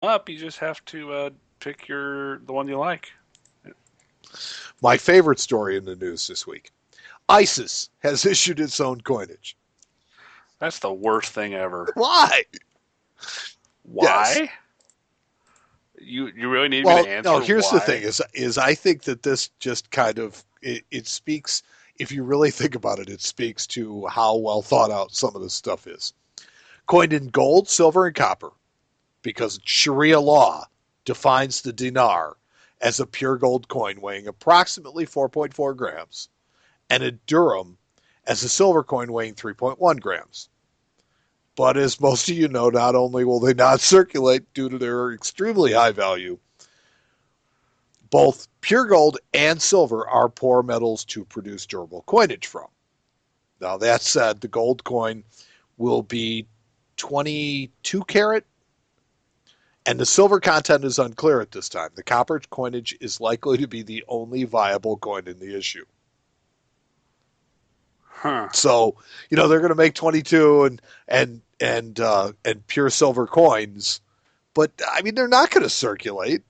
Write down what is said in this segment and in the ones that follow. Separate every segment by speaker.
Speaker 1: up. You just have to pick the one you like.
Speaker 2: My favorite story in the news this week. ISIS has issued its own coinage.
Speaker 1: That's the worst thing ever.
Speaker 2: Why? Yes.
Speaker 1: Why? You really need me to
Speaker 2: Well, no,
Speaker 1: answer
Speaker 2: here's the thing
Speaker 1: why?
Speaker 2: is I think that this just kind of it speaks, if you really think about it, it speaks to how well thought out some of this stuff is. Coined in gold, silver, and copper, because Sharia law defines the dinar as a pure gold coin weighing approximately 4.4 grams and a dirham as a silver coin weighing 3.1 grams. But as most of you know, not only will they not circulate due to their extremely high value, both pure gold and silver are poor metals to produce durable coinage from. Now, that said, the gold coin will be 22 karat, and the silver content is unclear at this time. The copper coinage is likely to be the only viable coin in the issue.
Speaker 1: Huh.
Speaker 2: So, they're going to make 22 and pure silver coins, but I mean, they're not going to circulate.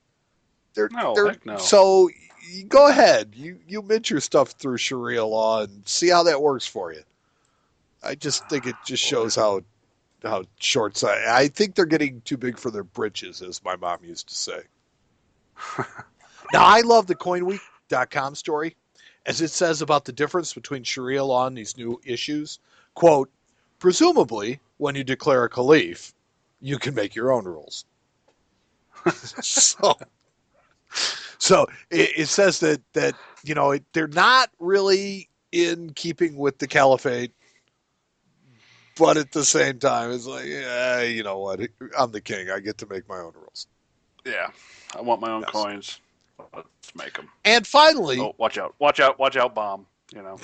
Speaker 1: No,
Speaker 2: They're
Speaker 1: heck no.
Speaker 2: so you go ahead. You mint your stuff through Sharia law and see how that works for you. I just think it just
Speaker 1: Boy.
Speaker 2: shows how short sighted. I think they're getting too big for their britches, as my mom used to say. Now I love the CoinWeek.com story, as it says about the difference between Sharia law and these new issues. Quote, presumably, when you declare a caliph, you can make your own rules. so So it says that they're not really in keeping with the caliphate, but at the same time, it's like, yeah, you know what? I'm the king. I get to make my own rules.
Speaker 1: Yeah, I want my own
Speaker 2: Yes.
Speaker 1: coins. Let's make them.
Speaker 2: And finally,
Speaker 1: Oh, watch out! Watch out! Watch out! Bomb. You know.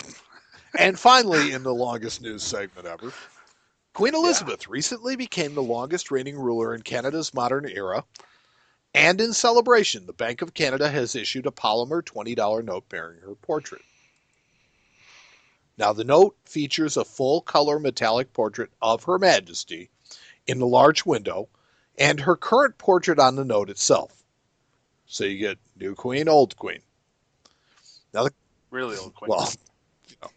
Speaker 2: and finally, in the longest news segment ever, Queen
Speaker 1: Yeah.
Speaker 2: Elizabeth recently became the longest reigning ruler in Canada's modern era. And in celebration, the Bank of Canada has issued a polymer $20 note bearing her portrait. Now, the note features a full color metallic portrait of Her Majesty in the large window and her current portrait on the note itself. So you get new queen, old queen. Now,
Speaker 1: Really old queen.
Speaker 2: well,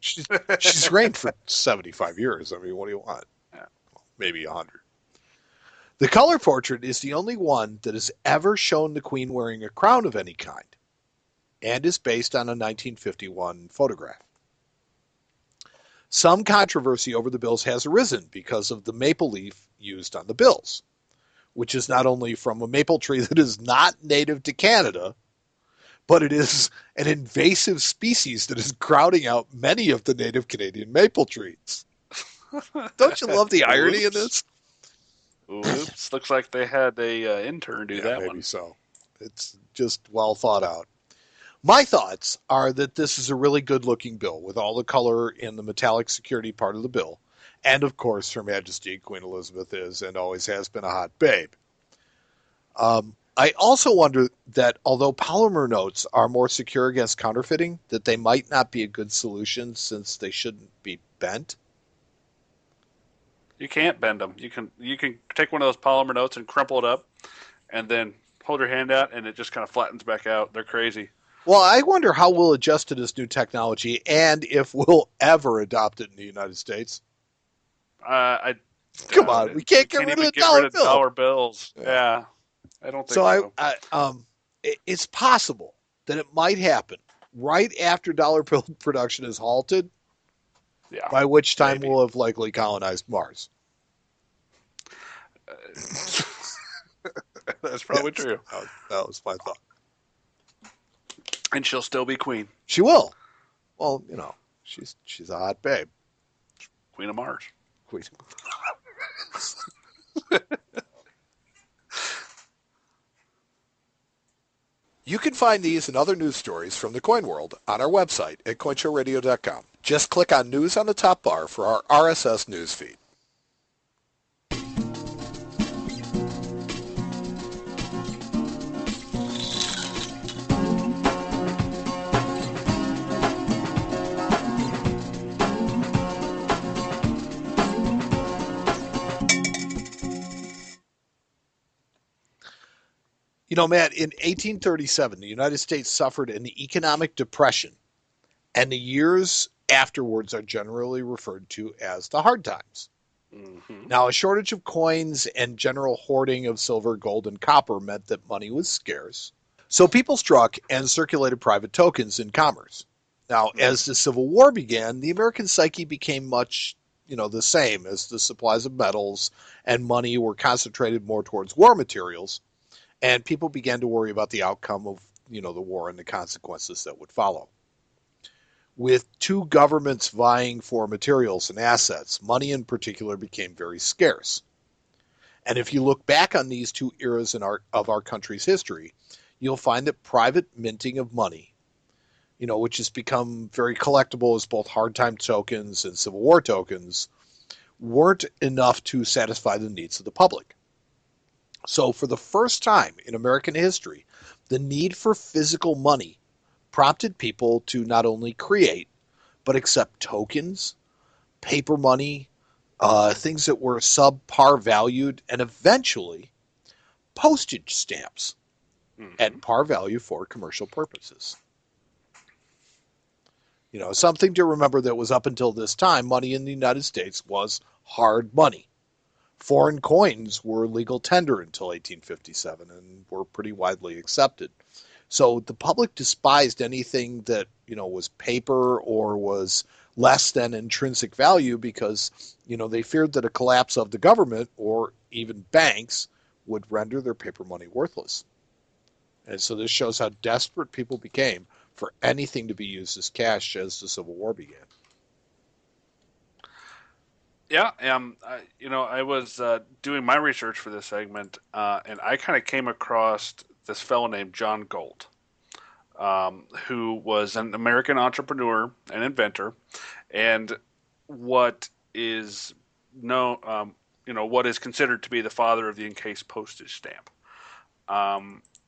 Speaker 2: she's reigned for 75 years. I mean, what do you want?
Speaker 1: Yeah.
Speaker 2: Maybe 100. The color portrait is the only one that has ever shown the queen wearing a crown of any kind and is based on a 1951 photograph. Some controversy over the bills has arisen because of the maple leaf used on the bills, which is not only from a maple tree that is not native to Canada, but it is an invasive species that is crowding out many of the native Canadian maple trees. Don't you love the irony in
Speaker 1: Oops.
Speaker 2: this?
Speaker 1: Oops. Looks like they had a intern do
Speaker 2: Yeah,
Speaker 1: that
Speaker 2: maybe
Speaker 1: one.
Speaker 2: so. It's just well thought out. My thoughts are that this is a really good looking bill with all the color in the metallic security part of the bill. And of course, Her Majesty Queen Elizabeth is and always has been a hot babe. I also wonder that although polymer notes are more secure against counterfeiting, that they might not be a good solution since they shouldn't be bent.
Speaker 1: You can't bend them. You can take one of those polymer notes and crumple it up, and then hold your hand out, and it just kind of flattens back out. They're crazy.
Speaker 2: Well, I wonder how we'll adjust to this new technology and if we'll ever adopt it in the United States.
Speaker 1: I
Speaker 2: Come
Speaker 1: doubt
Speaker 2: on,
Speaker 1: it.
Speaker 2: we
Speaker 1: We
Speaker 2: can't get
Speaker 1: can't
Speaker 2: rid of
Speaker 1: even
Speaker 2: the
Speaker 1: get rid
Speaker 2: dollar
Speaker 1: of
Speaker 2: bill.
Speaker 1: dollar bills.
Speaker 2: Yeah.
Speaker 1: Yeah, I don't think
Speaker 2: So
Speaker 1: so.
Speaker 2: it's possible that it might happen right after dollar bill production is halted,
Speaker 1: Yeah,
Speaker 2: by which time
Speaker 1: maybe.
Speaker 2: we'll have likely colonized Mars.
Speaker 1: That's probably
Speaker 2: Yes,
Speaker 1: true.
Speaker 2: that was my thought.
Speaker 1: And she'll still be queen,
Speaker 2: She will. Well, she's a hot babe.
Speaker 1: queen of Mars.
Speaker 2: Queen. You can find these and other news stories from the coin world on our website at coinshowradio.com. Just click on News on the top bar for our RSS news feed. Matt, in 1837, the United States suffered an economic depression, and the years afterwards are generally referred to as the hard times.
Speaker 1: Hmm.
Speaker 2: Now, a shortage of coins and general hoarding of silver, gold, and copper meant that money was scarce. So people struck and circulated private tokens in commerce. Now, as the Civil War began, the American psyche became much, the same as the supplies of metals and money were concentrated more towards war materials, and people began to worry about the outcome of, the war and the consequences that would follow. With two governments vying for materials and assets, money in particular became very scarce. And if you look back on these two eras of our country's history, you'll find that private minting of money, which has become very collectible as both hard time tokens and Civil War tokens, weren't enough to satisfy the needs of the public. So, for the first time in American history, the need for physical money prompted people to not only create, but accept tokens, paper money, things that were subpar valued, and eventually postage stamps
Speaker 1: Hmm.
Speaker 2: at par value for commercial purposes. Something to remember that was up until this time, money in the United States was hard money. Foreign coins were legal tender until 1857 and were pretty widely accepted. So the public despised anything that, was paper or was less than intrinsic value because, they feared that a collapse of the government or even banks would render their paper money worthless. And so this shows how desperate people became for anything to be used as cash as the Civil War began.
Speaker 1: Yeah, I was doing my research for this segment, and I kind of came across this fellow named John Galt, who was an American entrepreneur and inventor, and what is known, what is considered to be the father of the encased postage stamp.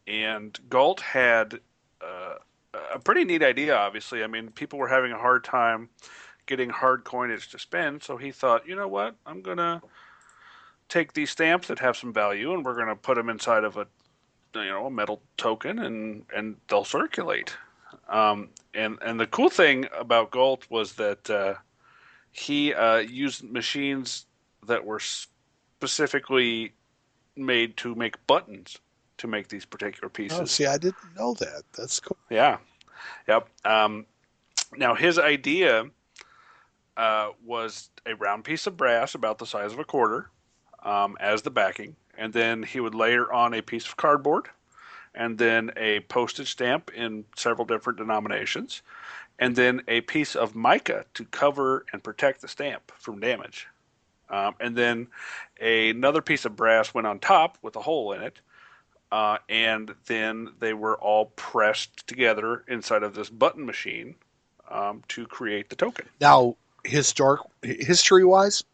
Speaker 1: And Galt had uh, a pretty neat idea. Obviously, I mean, people were having a hard time getting hard coinage to spend, so he thought, you know what, I'm gonna take these stamps that have some value, and we're gonna put them inside of a metal token, and they'll circulate. And the cool thing about Galt was that he used machines that were specifically made to make buttons to make these particular
Speaker 2: Oh,
Speaker 1: pieces.
Speaker 2: see, I didn't know that. That's cool.
Speaker 1: Yeah. Yep. Now his idea was a round piece of brass about the size of a quarter as the backing, and then he would layer on a piece of cardboard, and then a postage stamp in several different denominations, and then a piece of mica to cover and protect the stamp from damage. And then another piece of brass went on top with a hole in it, and then they were all pressed together inside of this button machine to create the token.
Speaker 2: Now, history-wise,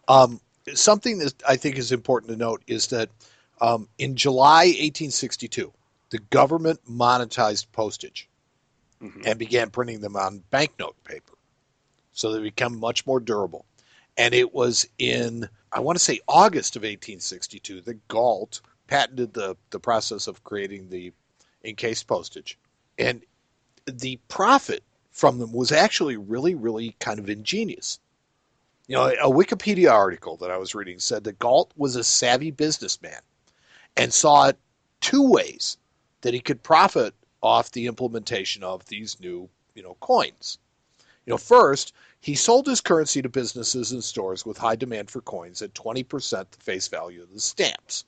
Speaker 2: um, something that I think is important to note is that in July 1862, the government monetized postage
Speaker 1: Hmm.
Speaker 2: and began printing them on banknote paper. So they become much more durable. And it was in, I want to say, August of 1862 that Galt patented the process of creating the encased postage. And the profit from them was actually really, really kind of ingenious. A Wikipedia article that I was reading said that Galt was a savvy businessman and saw it two ways that he could profit off the implementation of these new, coins. First, he sold his currency to businesses and stores with high demand for coins at 20% the face value of the stamps.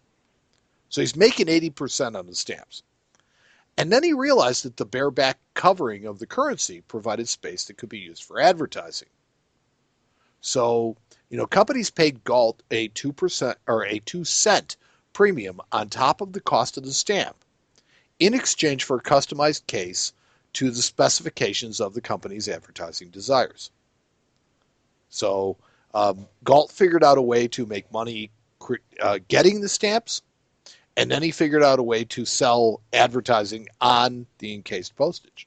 Speaker 2: So he's making 80% on the stamps. And then he realized that the bareback covering of the currency provided space that could be used for advertising. So, companies paid Galt a 2% or a 2-cent premium on top of the cost of the stamp in exchange for a customized case to the specifications of the company's advertising desires. So, Galt figured out a way to make money getting the stamps, and then he figured out a way to sell advertising on the encased postage.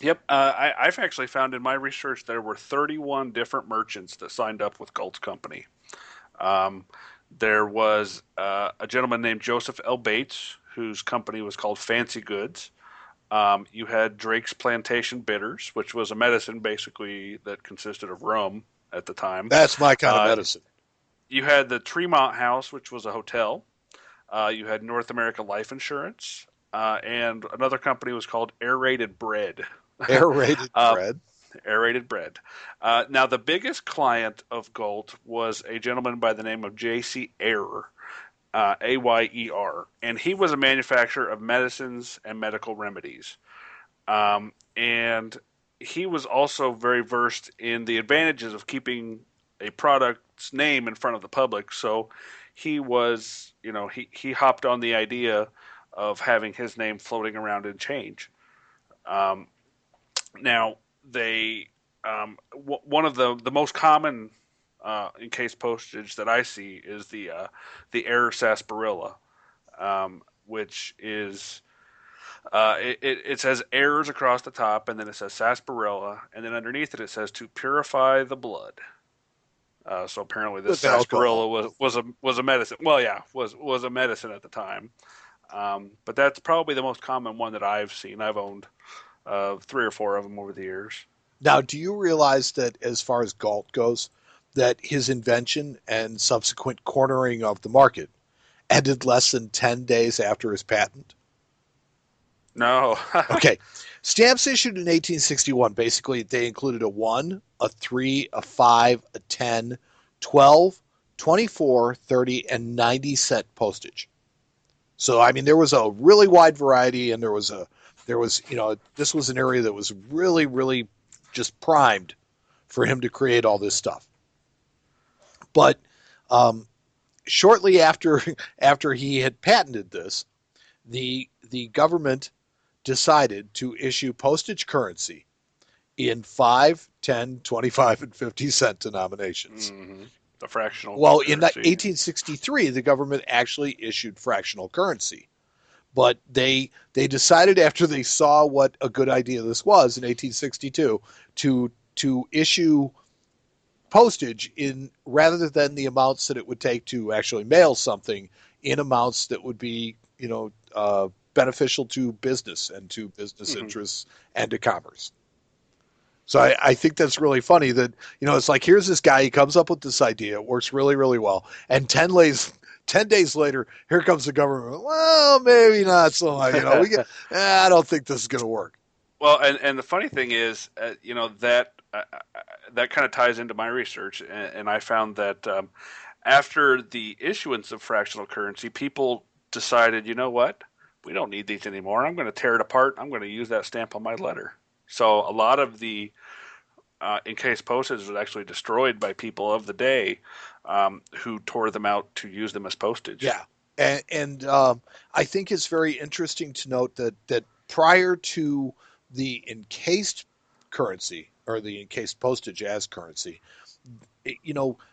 Speaker 1: Yep, I've actually found in my research there were 31 different merchants that signed up with Galt's company. Um, there was a gentleman named Joseph L. Bates whose company was called Fancy Goods. You had Drake's Plantation Bitters, which was a medicine basically that consisted of rum at the time.
Speaker 2: That's my kind of
Speaker 1: Uh,
Speaker 2: medicine.
Speaker 1: you had the Tremont House, which was a hotel. You had North America Life Insurance, and another company was called Aerated Bread.
Speaker 2: Aerated
Speaker 1: uh,
Speaker 2: bread.
Speaker 1: Aerated bread. Now, the biggest client of Galt was a gentleman by the name of J.C. Ayer, Ayer, and he was a manufacturer of medicines and medical remedies. And he was also very versed in the advantages of keeping a product's name in front of the public. So he was, he hopped on the idea of having his name floating around in change. Um, Now, they one of the most common encased postage that I see is the Air Sarsaparilla, which is it says airs across the top, and then it says sarsaparilla, and then underneath it says to purify the blood. So apparently, this
Speaker 2: With
Speaker 1: sarsaparilla
Speaker 2: alcohol.
Speaker 1: was a medicine. Well, yeah, was a medicine at the time. But that's probably the most common one that I've seen. I've owned three or four of them over the years.
Speaker 2: Now, do you realize that as far as Galt goes, that his invention and subsequent cornering of the market ended less than 10 days after his patent?
Speaker 1: No.
Speaker 2: Okay. Stamps issued in 1861, basically, they included a 1, a 3, a 5, a 10, 12, 24, 30, and 90-cent postage. So, I mean, there was a really wide variety, and this was an area that was really, really just primed for him to create all this stuff. But um, shortly after after he had patented this, the government decided to issue postage currency in 5, 10, 25, and 50-cent denominations.
Speaker 1: Hmm. The fractional
Speaker 2: Well, in
Speaker 1: currency.
Speaker 2: 1863, the government actually issued fractional currency. But they decided after they saw what a good idea this was in 1862 to issue postage in rather than the amounts that it would take to actually mail something in amounts that would be beneficial to business and to business
Speaker 1: Hmm.
Speaker 2: interests and to commerce. So I think that's really funny that it's like here's this guy, he comes up with this idea, it works really really well, and 10 days later, here comes the government. Well, maybe not so much. I don't think this is going to work.
Speaker 1: Well, and the funny thing is, that kind of ties into my research, and I found that after the issuance of fractional currency, people decided, you know what, we don't need these anymore. I'm going to tear it apart. I'm going to use that stamp on my letter. So a lot of the encased postage was actually destroyed by people of the day who tore them out to use them as postage.
Speaker 2: Yeah, and I think it's very interesting to note that prior to the encased currency or the encased postage as currency,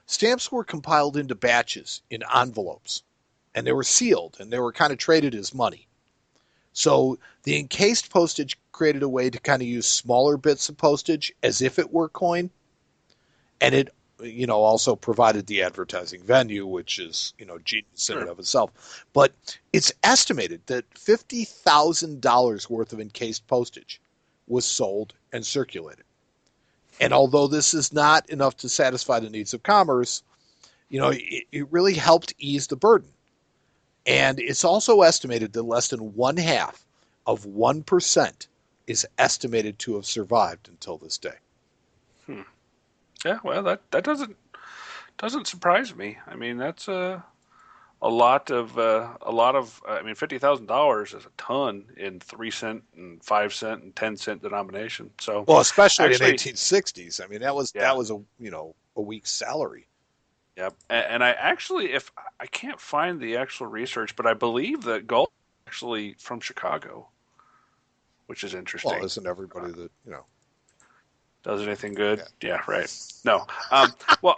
Speaker 2: stamps were compiled into batches in envelopes, and they were sealed and they were kind of traded as money. So the encased postage created a way to kind of use smaller bits of postage as if it were coin, and it also provided the advertising venue, which is genius in and
Speaker 1: Sure.
Speaker 2: of itself. But it's estimated that $50,000 worth of encased postage was sold and circulated. And although this is not enough to satisfy the needs of commerce, it really helped ease the burden. And it's also estimated that less than one half of 1% is estimated to have survived until this day.
Speaker 1: Hmm. Yeah. Well, that doesn't surprise me. I mean, that's a lot of. I mean, $50,000 is a ton in 3 cent and 5 cent and 10 cent denomination. So,
Speaker 2: Well, especially in
Speaker 1: actually,
Speaker 2: 1860s. I mean, that was
Speaker 1: yeah,
Speaker 2: a week's salary.
Speaker 1: yeah. And I actually, if I can't find the actual research, but I believe that Galt is actually from Chicago, which is
Speaker 2: Well,
Speaker 1: interesting.
Speaker 2: isn't everybody that
Speaker 1: Does anything good?
Speaker 2: yeah.
Speaker 1: Yeah, right. No. Well,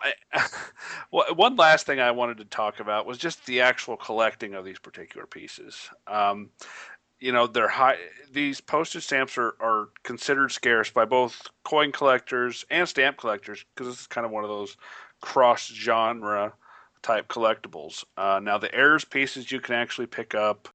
Speaker 1: well, one last thing I wanted to talk about was just the actual collecting of these particular pieces. They're high. These postage stamps are considered scarce by both coin collectors and stamp collectors because this is kind of one of those cross genre type collectibles. Now, the heirs pieces you can actually pick up